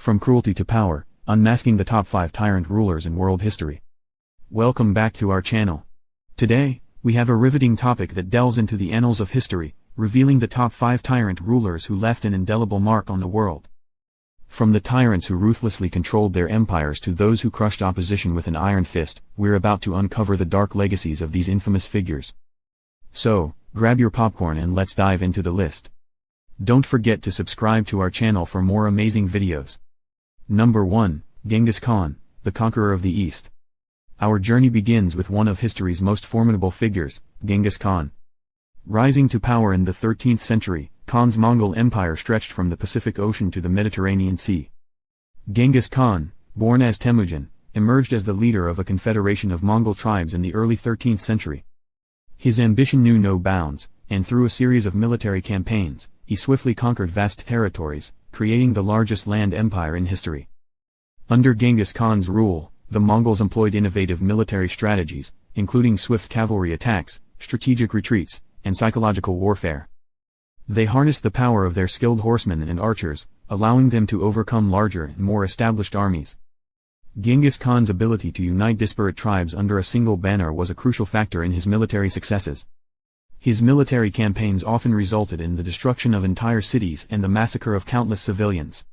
From cruelty to power, unmasking the top 5 tyrant rulers in world history. Welcome back to our channel. Today, we have a riveting topic that delves into the annals of history, revealing the top 5 tyrant rulers who left an indelible mark on the world. From the tyrants who ruthlessly controlled their empires to those who crushed opposition with an iron fist, we're about to uncover the dark legacies of these infamous figures. So, grab your popcorn and let's dive into the list. Don't forget to subscribe to our channel for more amazing videos. Number 1, Genghis Khan, the Conqueror of the East. Our journey begins with one of history's most formidable figures, Genghis Khan. Rising to power in the 13th century, Khan's Mongol Empire stretched from the Pacific Ocean to the Mediterranean Sea. Genghis Khan, born as Temujin, emerged as the leader of a confederation of Mongol tribes in the early 13th century. His ambition knew no bounds, and through a series of military campaigns, he swiftly conquered vast territories, creating the largest land empire in history. Under Genghis Khan's rule, the Mongols employed innovative military strategies, including swift cavalry attacks, strategic retreats, and psychological warfare. They harnessed the power of their skilled horsemen and archers, allowing them to overcome larger and more established armies. Genghis Khan's ability to unite disparate tribes under a single banner was a crucial factor in his military successes. His military campaigns often resulted in the destruction of entire cities and the massacre of countless civilians.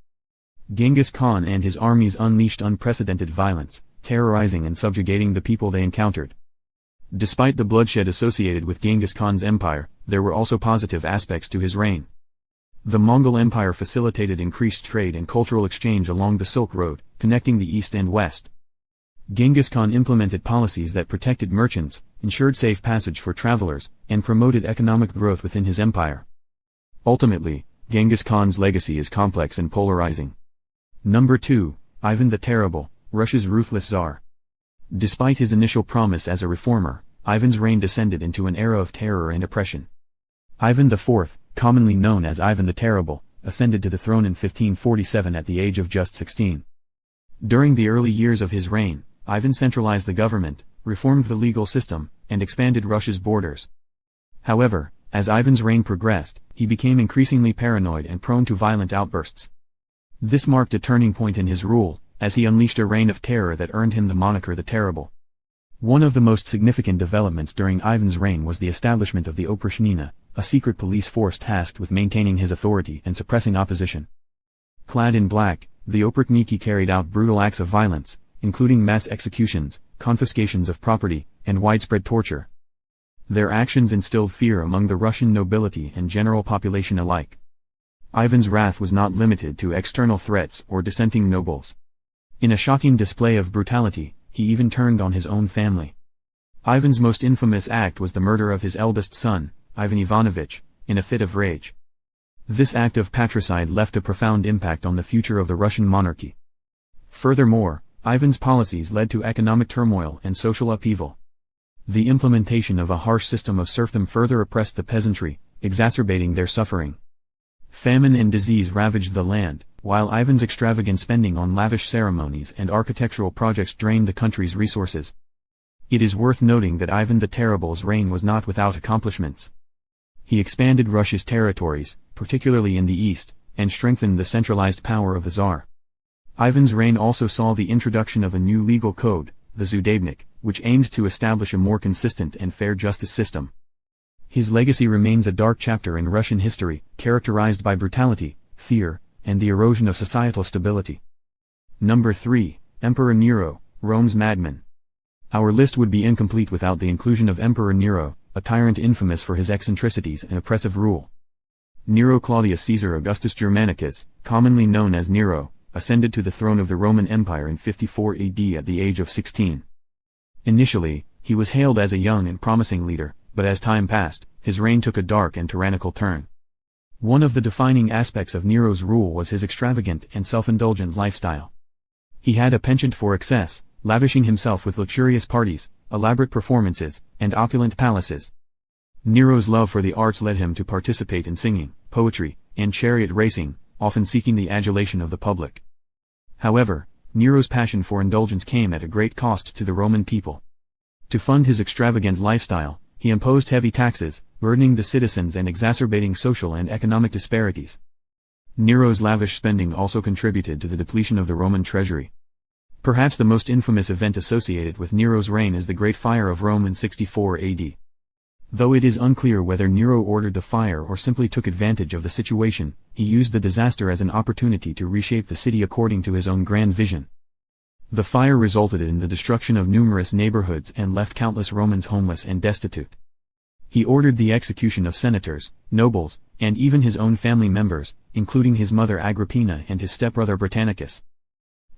Genghis Khan and his armies unleashed unprecedented violence, terrorizing and subjugating the people they encountered. Despite the bloodshed associated with Genghis Khan's empire, there were also positive aspects to his reign. The Mongol Empire facilitated increased trade and cultural exchange along the Silk Road, connecting the East and West. Genghis Khan implemented policies that protected merchants, ensured safe passage for travelers, and promoted economic growth within his empire. Ultimately, Genghis Khan's legacy is complex and polarizing. Number 2, Ivan the Terrible, Russia's ruthless Tsar. Despite his initial promise as a reformer, Ivan's reign descended into an era of terror and oppression. Ivan IV, commonly known as Ivan the Terrible, ascended to the throne in 1547 at the age of just 16. During the early years of his reign, Ivan centralized the government, reformed the legal system, and expanded Russia's borders. However, as Ivan's reign progressed, he became increasingly paranoid and prone to violent outbursts. This marked a turning point in his rule, as he unleashed a reign of terror that earned him the moniker the Terrible. One of the most significant developments during Ivan's reign was the establishment of the Oprichnina, a secret police force tasked with maintaining his authority and suppressing opposition. Clad in black, the Oprichniki carried out brutal acts of violence, including mass executions, confiscations of property, and widespread torture. Their actions instilled fear among the Russian nobility and general population alike. Ivan's wrath was not limited to external threats or dissenting nobles. In a shocking display of brutality, he even turned on his own family. Ivan's most infamous act was the murder of his eldest son, Ivan Ivanovich, in a fit of rage. This act of patricide left a profound impact on the future of the Russian monarchy. Furthermore, Ivan's policies led to economic turmoil and social upheaval. The implementation of a harsh system of serfdom further oppressed the peasantry, exacerbating their suffering. Famine and disease ravaged the land, while Ivan's extravagant spending on lavish ceremonies and architectural projects drained the country's resources. It is worth noting that Ivan the Terrible's reign was not without accomplishments. He expanded Russia's territories, particularly in the east, and strengthened the centralized power of the Tsar. Ivan's reign also saw the introduction of a new legal code, the Zudebnik, which aimed to establish a more consistent and fair justice system. His legacy remains a dark chapter in Russian history, characterized by brutality, fear, and the erosion of societal stability. Number 3, Emperor Nero, Rome's madman. Our list would be incomplete without the inclusion of Emperor Nero, a tyrant infamous for his eccentricities and oppressive rule. Nero Claudius Caesar Augustus Germanicus, commonly known as Nero, ascended to the throne of the Roman Empire in 54 AD at the age of 16. Initially, he was hailed as a young and promising leader, but as time passed, his reign took a dark and tyrannical turn. One of the defining aspects of Nero's rule was his extravagant and self-indulgent lifestyle. He had a penchant for excess, lavishing himself with luxurious parties, elaborate performances, and opulent palaces. Nero's love for the arts led him to participate in singing, poetry, and chariot racing, often seeking the adulation of the public. However, Nero's passion for indulgence came at a great cost to the Roman people. To fund his extravagant lifestyle, he imposed heavy taxes, burdening the citizens and exacerbating social and economic disparities. Nero's lavish spending also contributed to the depletion of the Roman treasury. Perhaps the most infamous event associated with Nero's reign is the Great Fire of Rome in 64 AD. Though it is unclear whether Nero ordered the fire or simply took advantage of the situation, he used the disaster as an opportunity to reshape the city according to his own grand vision. The fire resulted in the destruction of numerous neighborhoods and left countless Romans homeless and destitute. He ordered the execution of senators, nobles, and even his own family members, including his mother Agrippina and his stepbrother Britannicus.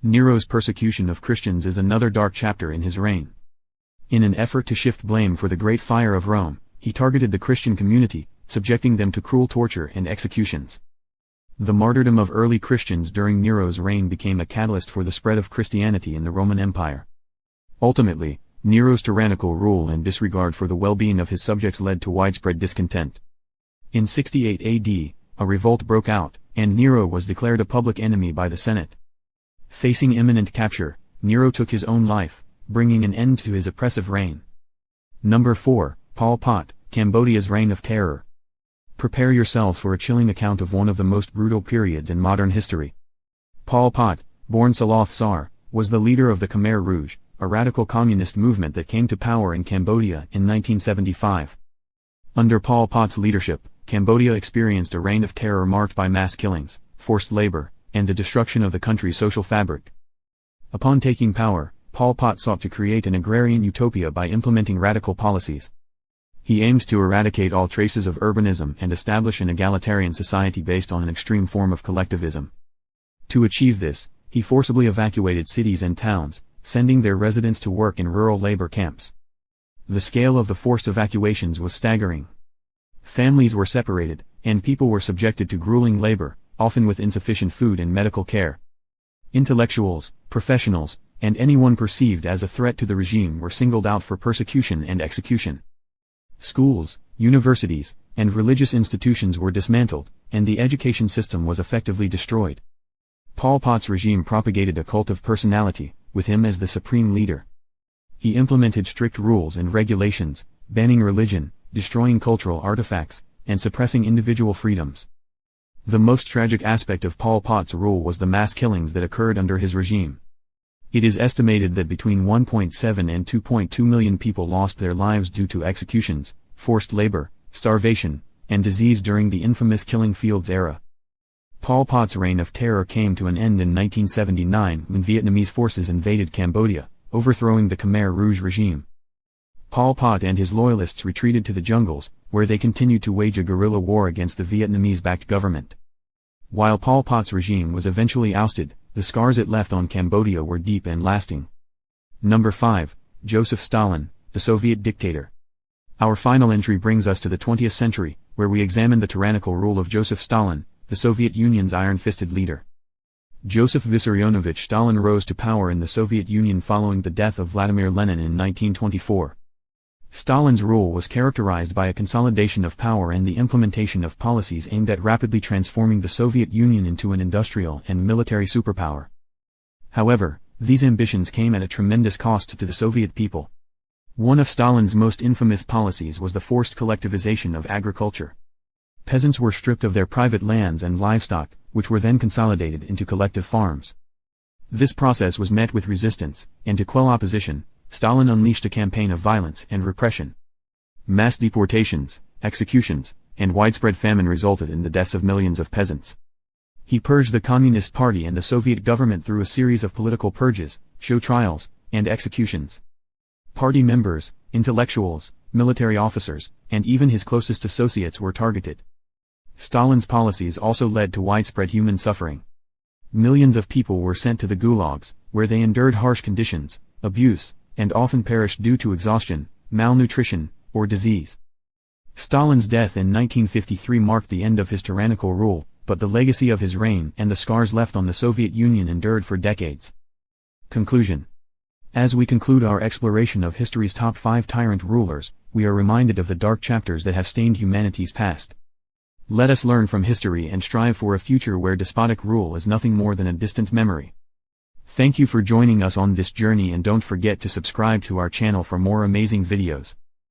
Nero's persecution of Christians is another dark chapter in his reign. In an effort to shift blame for the Great Fire of Rome, he targeted the Christian community, subjecting them to cruel torture and executions. The martyrdom of early Christians during Nero's reign became a catalyst for the spread of Christianity in the Roman Empire. Ultimately, Nero's tyrannical rule and disregard for the well-being of his subjects led to widespread discontent. In 68 AD, a revolt broke out, and Nero was declared a public enemy by the Senate. Facing imminent capture, Nero took his own life, bringing an end to his oppressive reign. Number 4, Pol Pot, Cambodia's Reign of Terror. Prepare yourselves for a chilling account of one of the most brutal periods in modern history. Pol Pot, born Saloth Sar, was the leader of the Khmer Rouge, a radical communist movement that came to power in Cambodia in 1975. Under Pol Pot's leadership, Cambodia experienced a reign of terror marked by mass killings, forced labor, and the destruction of the country's social fabric. Upon taking power, Pol Pot sought to create an agrarian utopia by implementing radical policies. He aimed to eradicate all traces of urbanism and establish an egalitarian society based on an extreme form of collectivism. To achieve this, he forcibly evacuated cities and towns, sending their residents to work in rural labor camps. The scale of the forced evacuations was staggering. Families were separated, and people were subjected to grueling labor, often with insufficient food and medical care. Intellectuals, professionals, and anyone perceived as a threat to the regime were singled out for persecution and execution. Schools, universities, and religious institutions were dismantled, and the education system was effectively destroyed. Pol Pot's regime propagated a cult of personality, with him as the supreme leader. He implemented strict rules and regulations, banning religion, destroying cultural artifacts, and suppressing individual freedoms. The most tragic aspect of Pol Pot's rule was the mass killings that occurred under his regime. It is estimated that between 1.7 and 2.2 million people lost their lives due to executions, forced labor, starvation, and disease during the infamous Killing Fields era. Pol Pot's reign of terror came to an end in 1979 when Vietnamese forces invaded Cambodia, overthrowing the Khmer Rouge regime. Pol Pot and his loyalists retreated to the jungles, where they continued to wage a guerrilla war against the Vietnamese-backed government. While Pol Pot's regime was eventually ousted, the scars it left on Cambodia were deep and lasting. Number 5, Joseph Stalin, the Soviet dictator. Our final entry brings us to the 20th century, where we examine the tyrannical rule of Joseph Stalin, the Soviet Union's iron-fisted leader. Joseph Vissarionovich Stalin rose to power in the Soviet Union following the death of Vladimir Lenin in 1924. Stalin's rule was characterized by a consolidation of power and the implementation of policies aimed at rapidly transforming the Soviet Union into an industrial and military superpower. However, these ambitions came at a tremendous cost to the Soviet people. One of Stalin's most infamous policies was the forced collectivization of agriculture. Peasants were stripped of their private lands and livestock, which were then consolidated into collective farms. This process was met with resistance, and to quell opposition, Stalin unleashed a campaign of violence and repression. Mass deportations, executions, and widespread famine resulted in the deaths of millions of peasants. He purged the Communist Party and the Soviet government through a series of political purges, show trials, and executions. Party members, intellectuals, military officers, and even his closest associates were targeted. Stalin's policies also led to widespread human suffering. Millions of people were sent to the gulags, where they endured harsh conditions, abuse, and often perished due to exhaustion, malnutrition, or disease. Stalin's death in 1953 marked the end of his tyrannical rule, but the legacy of his reign and the scars left on the Soviet Union endured for decades. Conclusion. As we conclude our exploration of history's top 5 tyrant rulers, we are reminded of the dark chapters that have stained humanity's past. Let us learn from history and strive for a future where despotic rule is nothing more than a distant memory. Thank you for joining us on this journey, and don't forget to subscribe to our channel for more amazing videos.